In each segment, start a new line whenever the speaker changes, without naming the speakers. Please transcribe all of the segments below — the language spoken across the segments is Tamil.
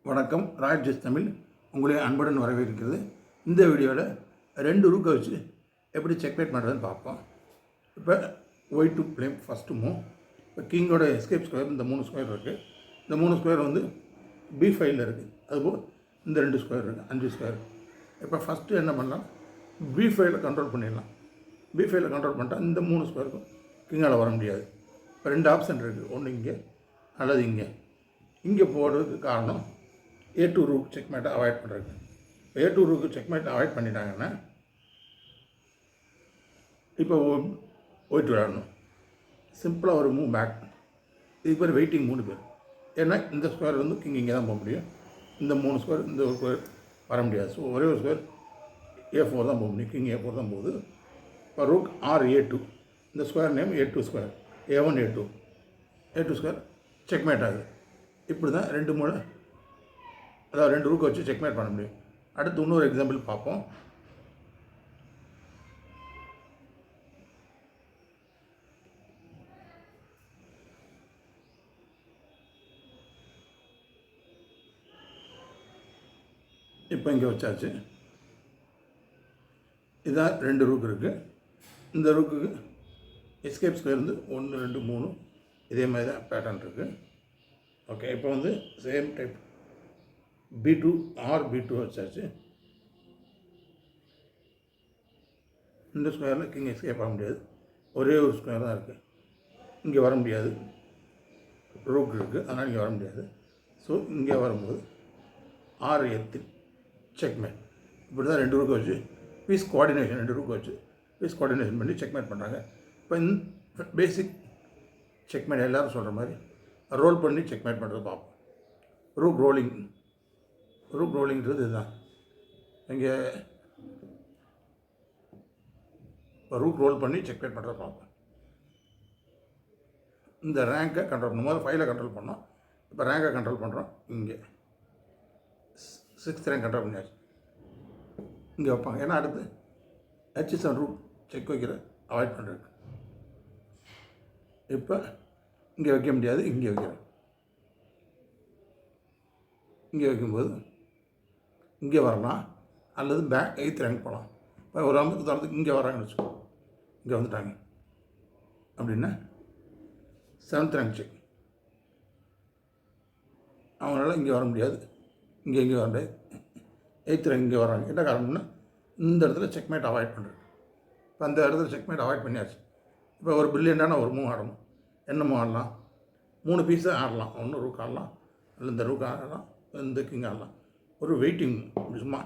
வணக்கம். ராயல் செஸ் தமிழ் உங்களை அன்புடன் வரவேற்கிறது. இந்த வீடியோவில் 2 ரூக்கை வச்சு எப்படி செக்மேட் பண்ணுறதுன்னு பார்ப்போம். இப்போ why to play first move. இப்போ கிங்கோட எஸ்கேப் ஸ்கொயர் இந்த 3 ஸ்கொயர் இருக்குது. இந்த 3 ஸ்கொயர் வந்து B5ல் இருக்குது. அதுபோல் இந்த 2 ஸ்கொயர் இருக்குது, 5 ஸ்கொயர். இப்போ ஃபஸ்ட்டு என்ன பண்ணலாம், B5ல் கண்ட்ரோல் பண்ணிடலாம். B5ல் கண்ட்ரோல் பண்ணிட்டா இந்த 3 ஸ்கொயருக்கும் கிங்கால் வர முடியாது. இப்போ 2 ஆப்ஷன் இருக்குது, ஒன்று இங்கே அல்லது இங்கே போடுறதுக்கு காரணம் A2 ரூக் செக்மேட்டை அவாய்ட் பண்ணுறது. A2 ரூக்கு செக்மேட்டை அவாய்ட் பண்ணிட்டாங்கன்னா இப்போ ஒயிட் விளையாடணும். சிம்பிளாக ஒரு மூவ் பேக். இது பேர் வெயிட்டிங் 3 பேர். ஏன்னா இந்த ஸ்கொயர் வந்து கிங் இங்கே தான் போக முடியும். இந்த 3 ஸ்கொயர் இந்த ஒரு ஸ்கொயர் வர முடியாது. ஸோ ஒரே ஒரு ஸ்கொயர் A4 தான் போக முடியும். கிங் A4 தான் போகுது. இப்போ ரூக் A2, இந்த square name A2 square, A1 A2 square checkmate ஆகுது. இப்படி தான் 2 அதாவது 2 ரூக்கை வச்சு செக்மேட் பண்ண முடியும். அடுத்து இன்னொரு எக்ஸாம்பிள் பார்ப்போம். இப்போ இங்கே வச்சாச்சு. இதுதான் 2 ரூக் இருக்குது. இந்த ரூக்குக்கு எஸ்கேப் ஸ்கொயர் வந்து 1 2 3 இதே மாதிரி தான் பேட்டர்ன் இருக்குது. ஓகே, இப்போ வந்து same type B2 R B2 வச்சாச்சு. இந்த ஸ்கொயரில் கிங் எஸ்கேப் ஆக முடியாது. ஒரே ஒரு ஸ்கொயர் தான் இருக்குது, இங்கே வர முடியாது. ரூக் இருக்குது, அதனால் இங்கே வர முடியாது. ஸோ இங்கே வரும்போது R8 செக்மேட். இப்படி தான் 2 ரூக்கை வச்சு பீஸ் கோஆர்டினேஷன், 2 ரூக்கை வச்சு பீஸ் கோஆர்டினேஷன் பண்ணி செக்மேட் பண்ணுறாங்க. இப்போ இந்த பேசிக் செக்மேட் எல்லோரும் சொல்கிற மாதிரி ரோல் பண்ணி செக்மேட் பண்ணுறது பார்ப்போம். ரூக் ரோலிங்கிறது இதுதான். இங்கே ரூக் ரோல் பண்ணி செக்மேட் பண்ணுறத பார்ப்போம். இந்த ரேங்கை கண்ட்ரோல் பண்ணும் போது 5ல் கண்ட்ரோல் பண்ணோம். இப்போ ரேங்கை கண்ட்ரோல் பண்ணுறோம். இங்கே 6th ரேங்க் கண்ட்ரோல் பண்ணியாச்சு. இங்கே வைப்பாங்க. ஏன்னா அடுத்து H7 ரூக் செக் வைக்கிற அவாய்ட் பண்ணுறது. இப்போ இங்கே வைக்க முடியாது, இங்கே வைக்கிறோம். இங்கே வைக்கும்போது இங்கே வரலாம் அல்லது 8th ரேங்க் போகலாம். இப்போ ஒரு உதாரணத்துக்கு இங்கே வராங்கன்னு வச்சுக்கோ, இங்கே வந்துட்டாங்க அப்படின்னா 7th ரேங்க் செக். அவங்களால இங்கே வர முடியாது, இங்கே வர முடியாது. 8th ரேங்க் இங்கே வராங்க. என்ன காரணம்னா இந்த இடத்துல செக்மேட் அவாய்ட் பண்ணுறது. இப்போ அந்த இடத்துல செக்மேட் அவாய்ட் பண்ணியாச்சு. இப்போ ஒரு பிரில்லியண்டான ஒரு மூவ் ஆடணும். என்ன மூவ் ஆடலாம்? 3 பீஸை ஆடலாம். ஒன்று ரூக் ஆடலாம், இல்லை இந்த ரூக் ஆடலாம், இந்த கிங் ஆடலாம். ஒரு வெயிட்டிங் சும்மா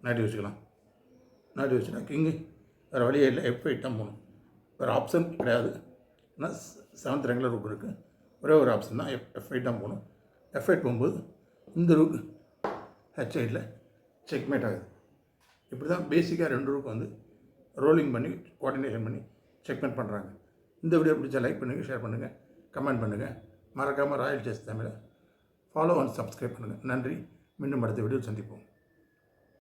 நாட்டி வச்சுக்கலாம். நாட்டி வச்சுன்னா கிங்கு வேறு வழியே இல்லை, F8 தான் போகணும். வேறு ஆப்ஷன் கிடையாது. ஏன்னா 7th ரேங்கில் ரூக் இருக்குது. ஒரே ஒரு ஆப்ஷன் தான், F8 தான் போகணும். F8 போகும்போது இந்த ரூக் H8ல் செக்மேட் ஆகுது. இப்படி தான் பேசிக்காக 2 ரூக் வந்து ரோலிங் பண்ணி கோஆர்டினேஷன் பண்ணி செக்மேட் பண்ணுறாங்க. இந்த வீடியோ பிடிச்சா லைக் பண்ணுங்கள், ஷேர் பண்ணுங்கள், கமெண்ட் பண்ணுங்கள். மறக்காமல் ராயல் செஸ் தமிழை ஃபாலோ அண்ட் சப்ஸ்கிரைப் பண்ணுங்கள். நன்றி. மீண்டும் அடுத்த வீடியோ சந்திப்போம்.